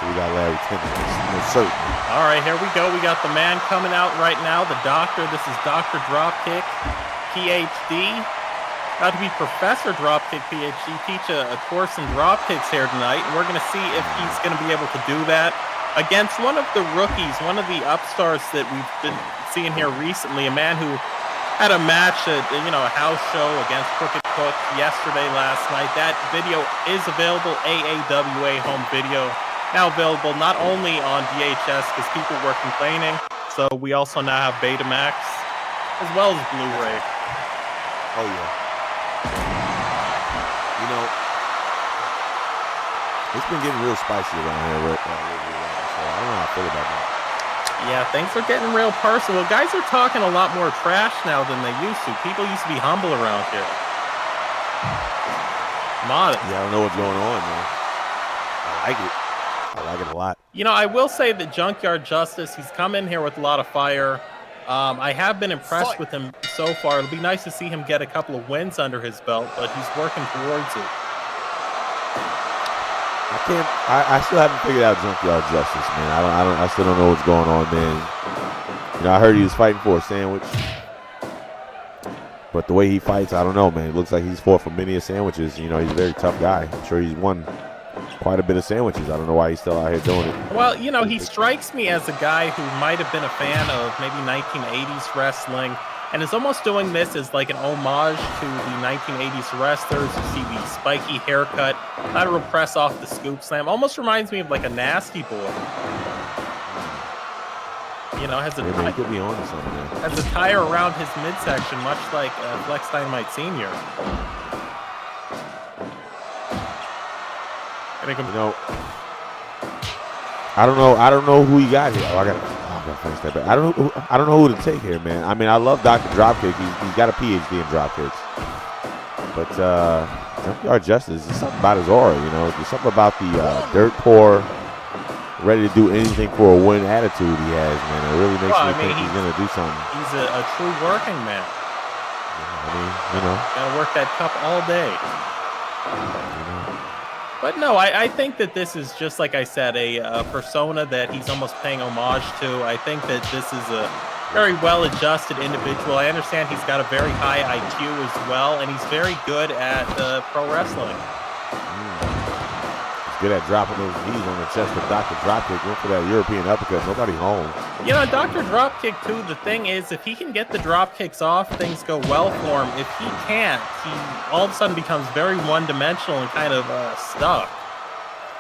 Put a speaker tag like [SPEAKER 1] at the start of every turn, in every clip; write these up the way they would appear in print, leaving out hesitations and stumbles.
[SPEAKER 1] So we got Larry Tenders, most certainly.
[SPEAKER 2] All right, here we go. We got the man coming out right now, the doctor. This is Dr. Dropkick, PhD. About to be Professor Dropkick, PhD. Teach a course in dropkicks here tonight, and we're going to see if he's going to be able to do that against one of the rookies, one of the upstarts that we've been seeing here recently, a man who had a match at, a house show against Crooked Cook yesterday, last night. That video is available, AAWA home video. Now available not only on VHS because people were complaining, so we also now have Betamax as well as Blu-ray.
[SPEAKER 1] Oh yeah. It's been getting real spicy around here, so I don't know how I feel about that.
[SPEAKER 2] Yeah, things are getting real personal. Guys are talking a lot more trash now than they used to. People used to be humble around here. Modest.
[SPEAKER 1] Yeah, I don't know what's going on, man. I like it. I like it a lot.
[SPEAKER 2] I will say that Junkyard Justice, he's come in here with a lot of fire. I have been impressed with him so far. It'll be nice to see him get a couple of wins under his belt, but he's working towards it.
[SPEAKER 1] I still haven't figured out Junkyard Justice, man. I still don't know what's going on, man. I heard he was fighting for a sandwich. But the way he fights, I don't know, man. It looks like he's fought for many sandwiches. He's a very tough guy. I'm sure he's won quite a bit of sandwiches. I don't know why he's still out here doing it.
[SPEAKER 2] Well, he strikes me as a guy who might have been a fan of maybe 1980s wrestling and is almost doing this as like an homage to the 1980s wrestlers. You see the spiky haircut, lateral press off the scoop slam. Almost reminds me of like a Nasty Boy. Has a
[SPEAKER 1] he could be on to something, man.
[SPEAKER 2] Has a tire around his midsection, much like Flex Dynamite Sr.
[SPEAKER 1] I don't know who he got here. I gotta finish that back. I don't know who to take here, man. I mean, I love Dr. Dropkick. He's got a PhD in dropkicks. But Junkyard Justice, there's something about his aura, There's something about the dirt poor, ready to do anything for a win attitude he has, man. It really makes me think he's gonna do something.
[SPEAKER 2] He's a true working man. Gotta work that cup all day. But no, I think that this is, just like I said, a persona that he's almost paying homage to. I think that this is a very well-adjusted individual. I understand he's got a very high IQ as well, and he's very good at pro wrestling.
[SPEAKER 1] He's good at dropping those knees on the chest of Dr. Dropkick. Went for that European uppercut. Nobody home.
[SPEAKER 2] Dr. Dropkick, too, the thing is, if he can get the drop kicks off, things go well for him. If he can't, he all of a sudden becomes very one-dimensional and kind of stuck.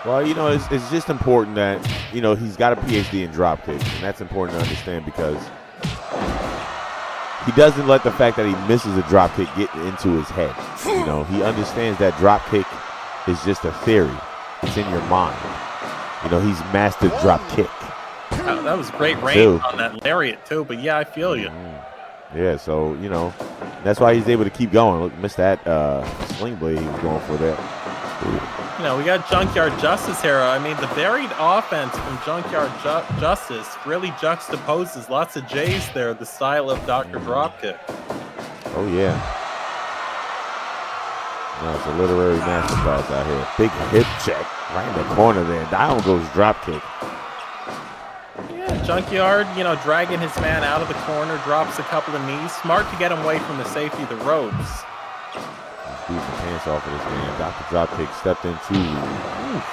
[SPEAKER 1] Well, it's just important that, he's got a PhD in dropkicks, and that's important to understand because he doesn't let the fact that he misses a dropkick get into his head. He understands that dropkick is just a theory. It's in your mind. He's mastered dropkick.
[SPEAKER 2] That was great range on that lariat, too. But, yeah, I feel you.
[SPEAKER 1] Yeah, so, that's why he's able to keep going. Look, missed that sling blade he was going for there.
[SPEAKER 2] We got Junkyard Justice here. I mean, the varied offense from Junkyard Justice really juxtaposes lots of J's there, the style of Dr. Dropkick.
[SPEAKER 1] Oh, yeah. No, it's a literary masterclass out here. Big hip check right in the corner there. Down goes Dropkick.
[SPEAKER 2] Yeah, Junkyard, dragging his man out of the corner, drops a couple of knees. Smart to get him away from the safety of the ropes.
[SPEAKER 1] He's beating the pants off of this man. Dr. Dropkick stepped in too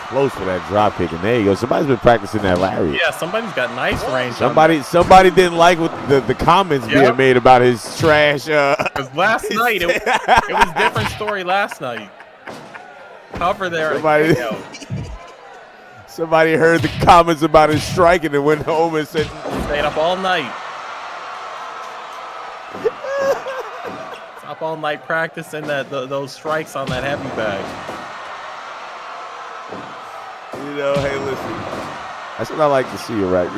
[SPEAKER 1] close for that dropkick, and there you go. Somebody's been practicing that lariat.
[SPEAKER 2] Yeah, somebody's got nice range.
[SPEAKER 1] Somebody didn't like what the comments being made about his trash.
[SPEAKER 2] Because last night, it was a different story last night. Cover there.
[SPEAKER 1] Somebody heard the comments about his striking and went home and said,
[SPEAKER 2] stayed up all night. Up all night practicing those strikes on that heavy bag.
[SPEAKER 1] Hey, listen. That's what I like to see, right?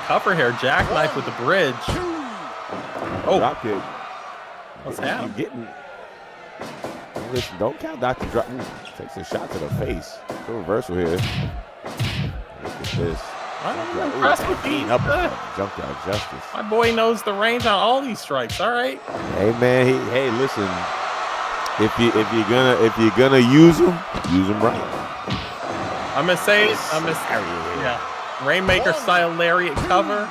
[SPEAKER 2] Cover here, jackknife with the bridge. Oh,
[SPEAKER 1] Dropkick.
[SPEAKER 2] What's happening?
[SPEAKER 1] Listen, don't count Dr. Drop. Takes a shot to the face. The reversal here. Look at this.
[SPEAKER 2] I'm impressed with these.
[SPEAKER 1] Junkyard Justice.
[SPEAKER 2] My boy knows the range on all these strikes. All right.
[SPEAKER 1] Hey man, hey, listen. If you're gonna use them right.
[SPEAKER 2] I'm gonna say it. Yeah. Rainmaker style lariat cover.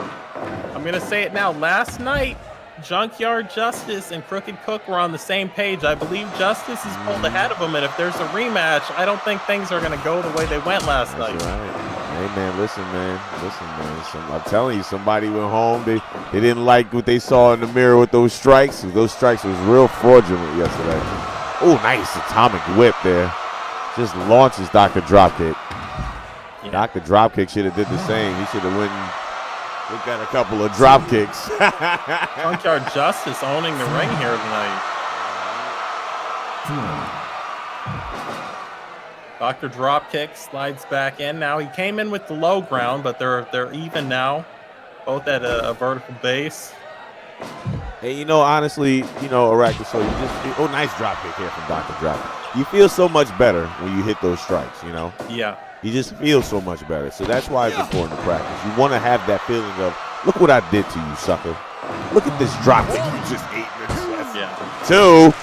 [SPEAKER 2] I'm gonna say it now. Last night, Junkyard Justice and Crooked Cook were on the same page. I believe Justice is pulled ahead of him, and if there's a rematch, I don't think things are gonna go the way they went last night.
[SPEAKER 1] Right. Hey man, listen, man. I'm telling you, somebody went home. They didn't like what they saw in the mirror with those strikes. Those strikes was real fraudulent yesterday. Oh, nice atomic whip there. Just launches Dr. Dropkick. Yeah. Dr. Dropkick should have did the same. He should have went and looked at a couple of drop kicks.
[SPEAKER 2] Junkyard Justice owning the ring here tonight. Dr. Dropkick slides back in. Now he came in with the low ground, but they're even now, both at a vertical base.
[SPEAKER 1] Hey, honestly, Arachne, so nice drop kick here from Dr. Dropkick. You feel so much better when you hit those strikes,
[SPEAKER 2] Yeah.
[SPEAKER 1] You just feel so much better. So that's why it's important to practice. You want to have that feeling of, look what I did to you, sucker. Look at this drop kick you just ate in the chest.
[SPEAKER 2] Yeah.
[SPEAKER 1] 2.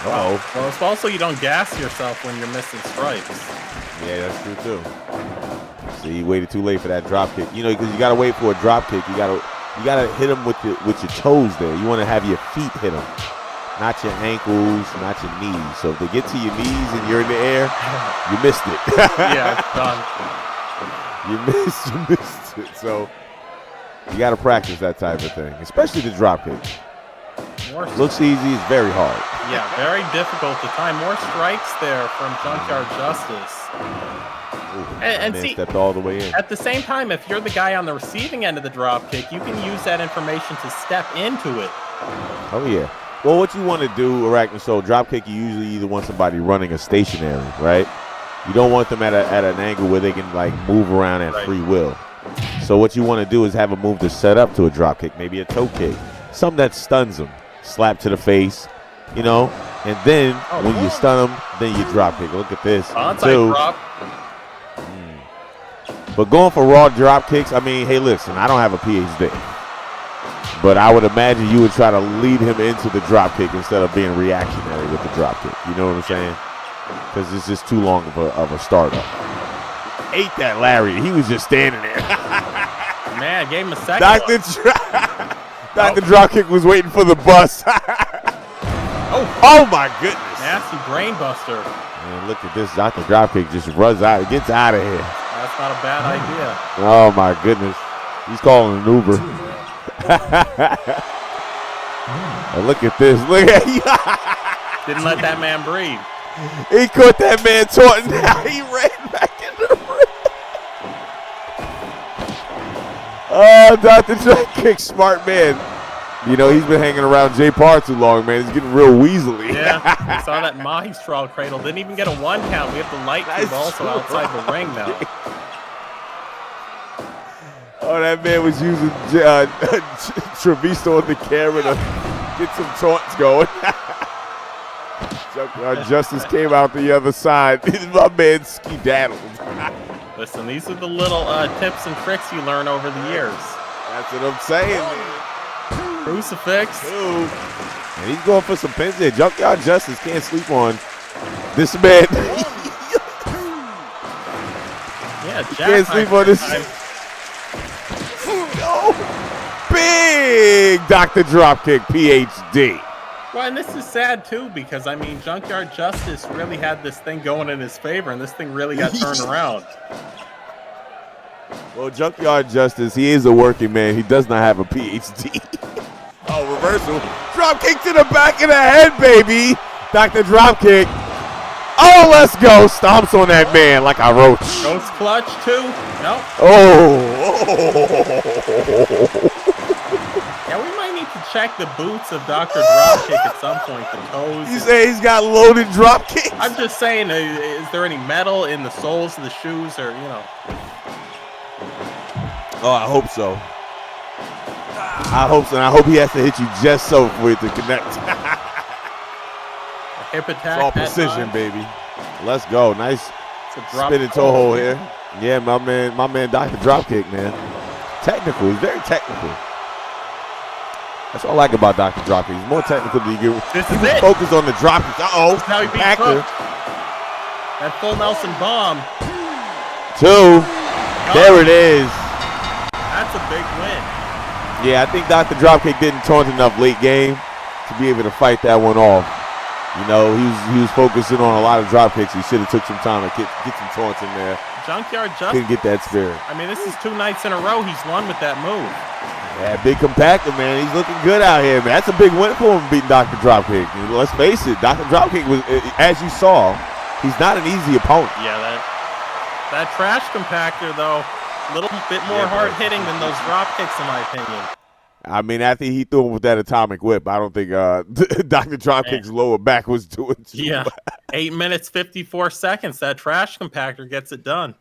[SPEAKER 1] Uh-oh.
[SPEAKER 2] Well, it's also you don't gas yourself when you're missing strikes.
[SPEAKER 1] Yeah, that's true too. See, you waited too late for that drop kick. Because you gotta wait for a drop kick. You gotta hit them with your toes there. You want to have your feet hit them, not your ankles, not your knees. So if they get to your knees and you're in the air, you missed it.
[SPEAKER 2] Yeah, it's done.
[SPEAKER 1] You missed it. So you gotta practice that type of thing, especially the drop kick. Looks easy, it's very hard.
[SPEAKER 2] Yeah, very difficult to time. More strikes there from Junkyard Justice.
[SPEAKER 1] Ooh,
[SPEAKER 2] and see,
[SPEAKER 1] stepped all the way in.
[SPEAKER 2] At the same time, if you're the guy on the receiving end of the drop kick, you can use that information to step into it.
[SPEAKER 1] Oh yeah. Well, what you want to do, Arachne, so drop kick, you usually either want somebody running a stationary, right? You don't want them at an angle where they can move around at free will. So what you want to do is have a move to set up to a drop kick, maybe a toe kick, something that stuns them. Slap to the face, and then when you stun them, then you drop kick. Look at this.
[SPEAKER 2] Onside drop.
[SPEAKER 1] But going for raw drop kicks, hey, listen, I don't have a PhD, but I would imagine you would try to lead him into the drop kick instead of being reactionary with the drop kick. You know what I'm saying? Because it's just too long of a startup. Ate that lariat. He was just standing there.
[SPEAKER 2] Man, gave him a second.
[SPEAKER 1] Dr. Dropkick was waiting for the bus. Oh my goodness.
[SPEAKER 2] Nasty brain buster.
[SPEAKER 1] Man, look at this. Dr. Dropkick just runs out, gets out of here.
[SPEAKER 2] That's not a bad idea.
[SPEAKER 1] Oh my goodness. He's calling an Uber. Oh, look at this. Look at
[SPEAKER 2] Didn't let that man breathe.
[SPEAKER 1] He caught that man taunting. He ran back in the ring. Oh, Dr. Dropkick, smart man. He's been hanging around Jay Parr too long, man. He's getting real weaselly.
[SPEAKER 2] Yeah, we saw that Mahi straw cradle. Didn't even get a 1 count. We have the light tube also outside the ring now.
[SPEAKER 1] Oh, that man was using Treviso on the camera to get some taunts going. Justice came out the other side. My man skedaddled.
[SPEAKER 2] Listen, these are the little tips and tricks you learn over the years.
[SPEAKER 1] That's what I'm saying, man.
[SPEAKER 2] Crucifix.
[SPEAKER 1] And he's going for some pins there. Junkyard Justice can't sleep on this man.
[SPEAKER 2] Yeah, Jack
[SPEAKER 1] can't sleep on this. No. Big Dr. Dropkick, PhD.
[SPEAKER 2] Well, and this is sad, too, because, Junkyard Justice really had this thing going in his favor, and this thing really got turned around.
[SPEAKER 1] Well, Junkyard Justice, he is a working man. He does not have a PhD. Oh, reversal. Drop kick to the back of the head, baby. Dr. Dropkick. Oh, let's go. Stomps on that man like a roach.
[SPEAKER 2] Ghost clutch, too. No.
[SPEAKER 1] Oh. Yeah,
[SPEAKER 2] we might need to check the boots of Dr. Dropkick at some point, the toes.
[SPEAKER 1] You say he's got loaded drop kicks?
[SPEAKER 2] I'm just saying, is there any metal in the soles of the shoes or,
[SPEAKER 1] Oh, I hope so. I hope so. And I hope he has to hit you just so for it to connect.
[SPEAKER 2] Hip attack.
[SPEAKER 1] It's all precision, baby. Let's go. Nice spinning toe hold here. Yeah, my man, Dr. Dropkick, man. Technical. He's very technical. That's what I like about Dr. Dropkick. He's more technical than you get.
[SPEAKER 2] This is it.
[SPEAKER 1] Focus on the drop. Uh-oh.
[SPEAKER 2] Now he beat Cook. That full Nelson bomb.
[SPEAKER 1] 2. There it is.
[SPEAKER 2] That's a big win.
[SPEAKER 1] Yeah, I think Dr. Dropkick didn't taunt enough late game to be able to fight that one off. You know, he was focusing on a lot of drop kicks. He should have took some time to get some taunts in there.
[SPEAKER 2] Junkyard just
[SPEAKER 1] couldn't get that spirit.
[SPEAKER 2] I mean, this is 2 nights in a row he's won with that move.
[SPEAKER 1] Yeah, big compactor, man. He's looking good out here, man. That's a big win for him beating Dr. Dropkick. Let's face it, Dr. Dropkick was, as you saw, he's not an easy opponent.
[SPEAKER 2] Yeah, that trash compactor though, a little bit more hard hitting than those drop kicks in my opinion.
[SPEAKER 1] I mean, after he threw him with that atomic whip, I don't think Dr. Dropkick's lower back was doing too much.
[SPEAKER 2] 8 minutes 54 seconds. That trash compactor gets it done.